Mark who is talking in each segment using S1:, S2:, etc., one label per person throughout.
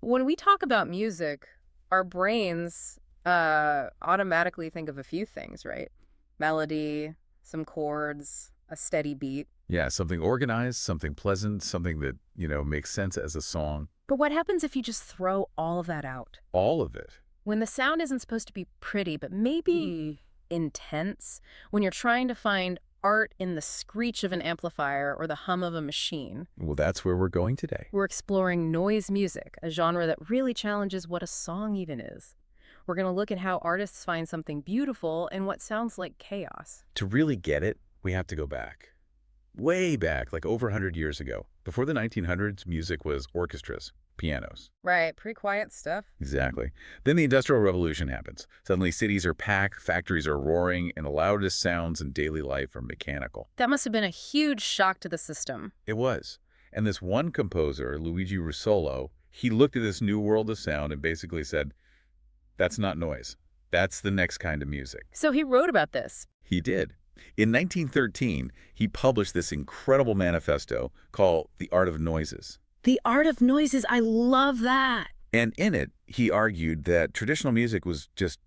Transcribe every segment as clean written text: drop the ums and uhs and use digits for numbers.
S1: When we talk about music, our brains automatically think of a few things, right? Melody, some chords, a steady beat.
S2: Yeah, something organized, something pleasant, something that, makes sense as a song.
S1: But what happens if you just throw all of that out?
S2: All of it.
S1: When the sound isn't supposed to be pretty, but maybe intense, when you're trying to find art in the screech of an amplifier or the hum of a machine.
S2: Well, that's where we're going today.
S1: We're exploring noise music, a genre that really challenges what a song even is. We're going to look at how artists find something beautiful in what sounds like chaos.
S2: To really get it, we have to go back. Way back, like over 100 years ago. Before the 1900s, music was orchestras, pianos.
S1: Right, pretty quiet stuff.
S2: Exactly. Then the Industrial Revolution happens. Suddenly cities are packed, factories are roaring, and the loudest sounds in daily life are mechanical.
S1: That must have been a huge shock to the system.
S2: It was. And this one composer, Luigi Russolo, he looked at this new world of sound and basically said, that's not noise. That's the next kind of music.
S1: So he wrote about this.
S2: He did. In 1913, he published this incredible manifesto called The Art of Noises.
S1: The Art of Noises, I love that.
S2: And in it, he argued that traditional music was just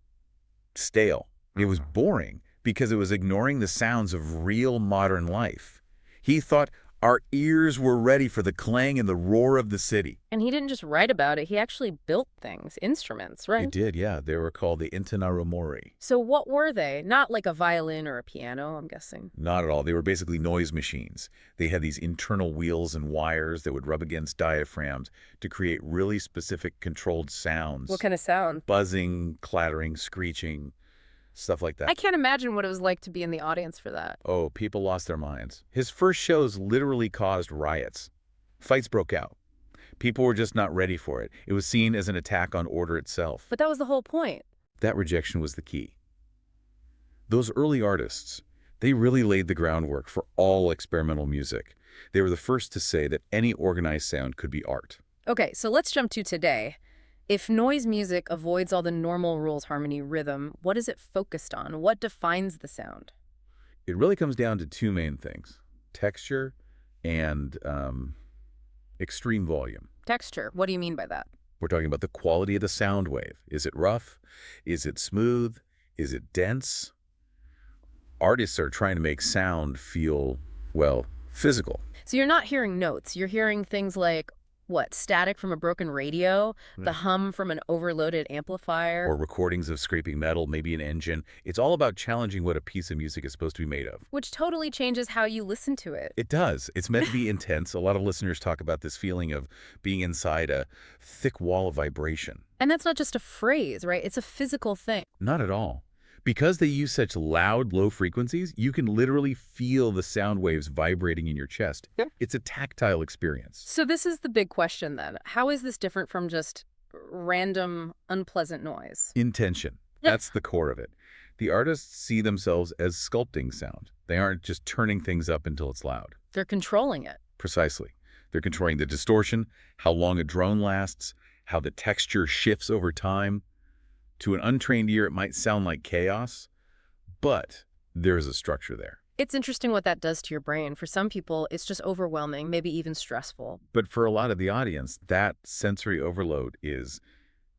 S2: stale. It was boring because it was ignoring the sounds of real modern life. He thought our ears were ready for the clang and the roar of the city.
S1: And he didn't just write about it, he actually built things, instruments, right?
S2: He did, yeah. They were called the Intonarumori.
S1: So what were they? Not like a violin or a piano, I'm guessing.
S2: Not at all. They were basically noise machines. They had these internal wheels and wires that would rub against diaphragms to create really specific controlled sounds.
S1: What kind of sound?
S2: Buzzing, clattering, screeching, stuff like that.
S1: I can't imagine what it was like to be in the audience for that.
S2: Oh, people lost their minds. His first shows literally caused riots. Fights broke out. People were just not ready for it. It was seen as an attack on order itself.
S1: But that was the whole point.
S2: That rejection was the key. Those early artists, they really laid the groundwork for all experimental music. They were the first to say that any organized sound could be art.
S1: Okay, so let's jump to today. If noise music avoids all the normal rules, harmony, rhythm, what is it focused on? What defines the sound?
S2: It really comes down to two main things: texture and extreme volume.
S1: Texture. What do you mean by that?
S2: We're talking about the quality of the sound wave. Is it rough? Is it smooth? Is it dense? Artists are trying to make sound feel, well, physical.
S1: So you're not hearing notes. You're hearing things like, what, static from a broken radio, the hum from an overloaded amplifier?
S2: Or recordings of scraping metal, maybe an engine. It's all about challenging what a piece of music is supposed to be made of.
S1: Which totally changes how you listen to it.
S2: It does. It's meant to be intense. A lot of listeners talk about this feeling of being inside a thick wall of vibration.
S1: And that's not just a phrase, right? It's a physical thing.
S2: Not at all. Because they use such loud, low frequencies, you can literally feel the sound waves vibrating in your chest.
S1: Yeah.
S2: It's a tactile experience.
S1: So this is the big question then. How is this different from just random, unpleasant noise?
S2: Intention.
S1: Yeah.
S2: That's the core of it. The artists see themselves as sculpting sound. They aren't just turning things up until it's loud.
S1: They're controlling it.
S2: Precisely. They're controlling the distortion, how long a drone lasts, how the texture shifts over time. To an untrained ear, it might sound like chaos, but there is a structure there.
S1: It's interesting what that does to your brain. For some people, it's just overwhelming, maybe even stressful.
S2: But for a lot of the audience, that sensory overload is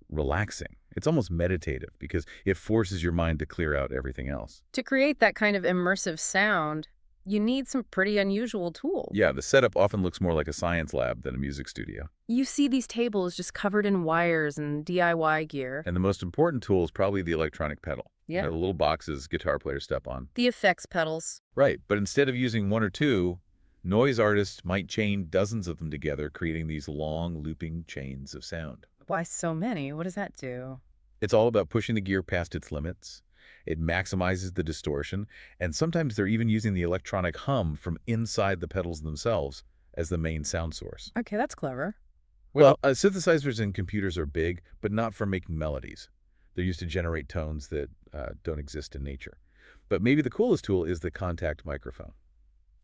S2: relaxing. It's almost meditative because it forces your mind to clear out everything else.
S1: To create that kind of immersive sound, you need some pretty unusual tools.
S2: Yeah, the setup often looks more like a science lab than a music studio.
S1: You see these tables just covered in wires and DIY gear.
S2: And the most important tool is probably the electronic pedal.
S1: Yeah.
S2: The little boxes guitar players step on.
S1: The effects pedals.
S2: Right, but instead of using one or two, noise artists might chain dozens of them together, creating these long, looping chains of sound.
S1: Why so many? What does that do?
S2: It's all about pushing the gear past its limits. It maximizes the distortion, and sometimes they're even using the electronic hum from inside the pedals themselves as the main sound source.
S1: Okay, that's clever.
S2: Well, synthesizers and computers are big, but not for making melodies. They're used to generate tones that don't exist in nature. But maybe the coolest tool is the contact microphone.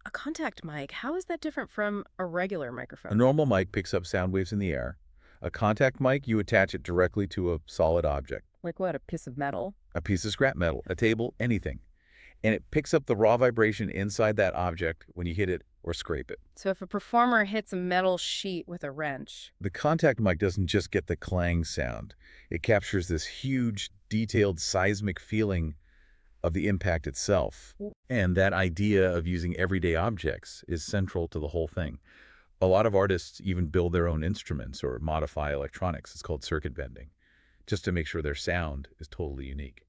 S1: A contact mic, how is that different from a regular microphone?
S2: A normal mic picks up sound waves in the air. A contact mic, you attach it directly to a solid object.
S1: Like what, a piece of metal?
S2: A piece of scrap metal, a table, anything. And it picks up the raw vibration inside that object when you hit it or scrape it.
S1: So if a performer hits a metal sheet with a wrench.
S2: The contact mic doesn't just get the clang sound. It captures this huge, detailed seismic feeling of the impact itself. And that idea of using everyday objects is central to the whole thing. A lot of artists even build their own instruments or modify electronics. It's called circuit bending, just to make sure their sound is totally unique.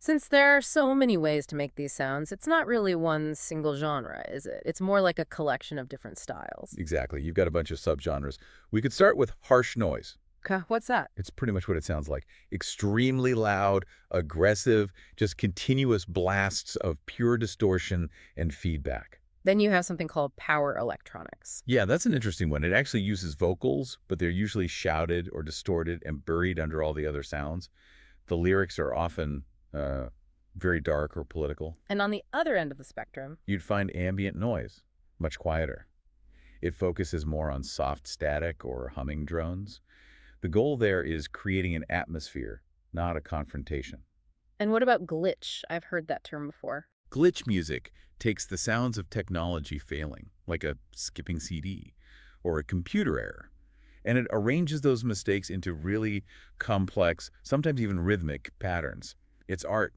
S1: Since there are so many ways to make these sounds, it's not really one single genre, is it? It's more like a collection of different styles.
S2: Exactly. You've got a bunch of subgenres. We could start with harsh noise.
S1: Okay, what's that?
S2: It's pretty much what it sounds like. Extremely loud, aggressive, just continuous blasts of pure distortion and feedback.
S1: Then you have something called power electronics.
S2: Yeah, that's an interesting one. It actually uses vocals, but they're usually shouted or distorted and buried under all the other sounds. The lyrics are often very dark or political.
S1: And on the other end of the spectrum,
S2: You'd find ambient noise, much quieter. It focuses more on soft static or humming drones. The goal there is creating an atmosphere, not a confrontation.
S1: and what about glitch? I've heard that term before.
S2: Glitch music takes the sounds of technology failing, like a skipping CD or a computer error, and it arranges those mistakes into really complex, sometimes even rhythmic patterns. It's art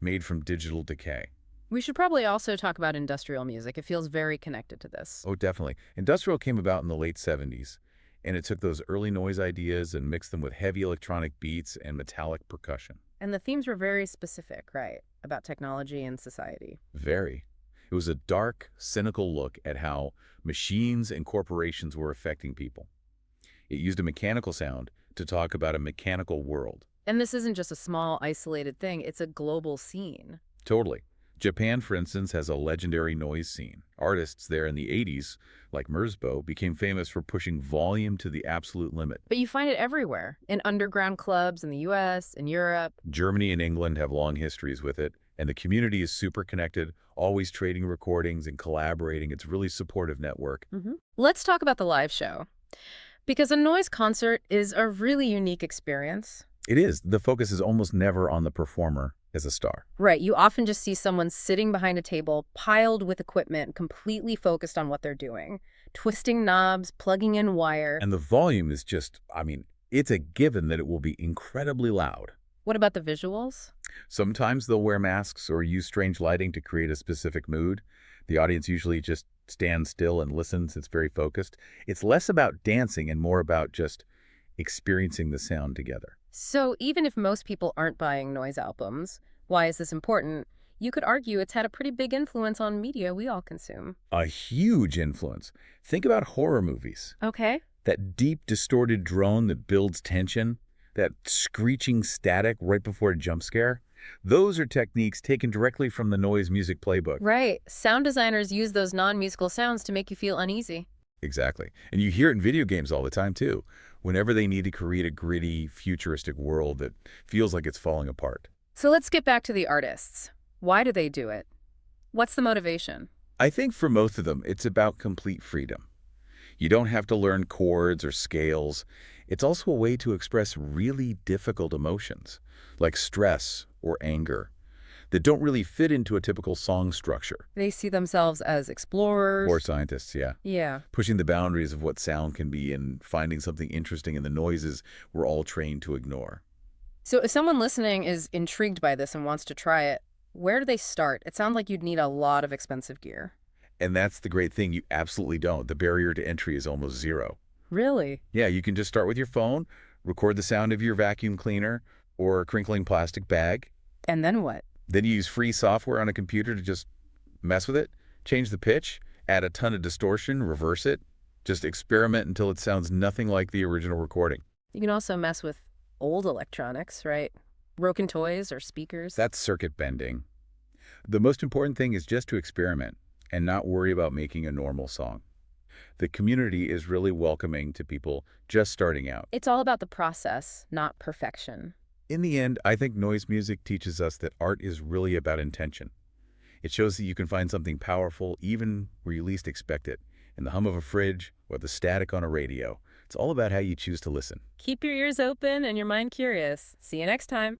S2: made from digital decay.
S1: We should probably also talk about industrial music. It feels very connected to this.
S2: Oh, definitely. Industrial came about in the late 70s, and it took those early noise ideas and mixed them with heavy electronic beats and metallic percussion.
S1: And the themes were very specific, right? About technology and society.
S2: Very. It was a dark, cynical look at how machines and corporations were affecting people. It used a mechanical sound to talk about a mechanical world.
S1: And this isn't just a small, isolated thing. It's a global scene.
S2: Totally. Japan, for instance, has a legendary noise scene. Artists there in the 80s, like Merzbow, became famous for pushing volume to the absolute limit.
S1: But you find it everywhere, in underground clubs in the US, in Europe.
S2: Germany and England have long histories with it, and the community is super connected, always trading recordings and collaborating. It's a really supportive network.
S1: Let's talk about the live show. Because a noise concert is a really unique experience.
S2: It is. The focus is almost never on the performer as a star.
S1: Right, you often just see someone sitting behind a table, piled with equipment, completely focused on what they're doing, twisting knobs, plugging in wire.
S2: And the volume is just, it's a given that it will be incredibly loud.
S1: What about the visuals?
S2: Sometimes they'll wear masks or use strange lighting to create a specific mood. The audience usually just stands still and listens. It's very focused. It's less about dancing and more about just experiencing the sound together.
S1: So even if most people aren't buying noise albums, why is this important? You could argue it's had a pretty big influence on media we all consume.
S2: A huge influence. Think about horror movies.
S1: Okay.
S2: That deep, distorted drone that builds tension, that screeching static right before a jump scare. Those are techniques taken directly from the noise music playbook.
S1: Right. Sound designers use those non-musical sounds to make you feel uneasy.
S2: Exactly. And you hear it in video games all the time, too. Whenever they need to create a gritty, futuristic world that feels like it's falling apart.
S1: So let's get back to the artists. Why do they do it? What's the motivation?
S2: I think for most of them, it's about complete freedom. You don't have to learn chords or scales. It's also a way to express really difficult emotions, like stress or anger, that don't really fit into a typical song structure.
S1: They see themselves as explorers.
S2: Or scientists, yeah.
S1: Yeah.
S2: Pushing the boundaries of what sound can be and finding something interesting in the noises we're all trained to ignore.
S1: So if someone listening is intrigued by this and wants to try it, where do they start? It sounds like you'd need a lot of expensive gear.
S2: And that's the great thing. You absolutely don't. The barrier to entry is almost zero.
S1: Really?
S2: Yeah, you can just start with your phone, record the sound of your vacuum cleaner or a crinkling plastic bag.
S1: And then what?
S2: Then you use free software on a computer to just mess with it, change the pitch, add a ton of distortion, reverse it. Just experiment until it sounds nothing like the original recording.
S1: You can also mess with old electronics, right? Broken toys or speakers.
S2: That's circuit bending. The most important thing is just to experiment and not worry about making a normal song. The community is really welcoming to people just starting out.
S1: It's all about the process, not perfection.
S2: In the end, I think noise music teaches us that art is really about intention. It shows that you can find something powerful even where you least expect it, in the hum of a fridge or the static on a radio. It's all about how you choose to listen.
S1: Keep your ears open and your mind curious. See you next time.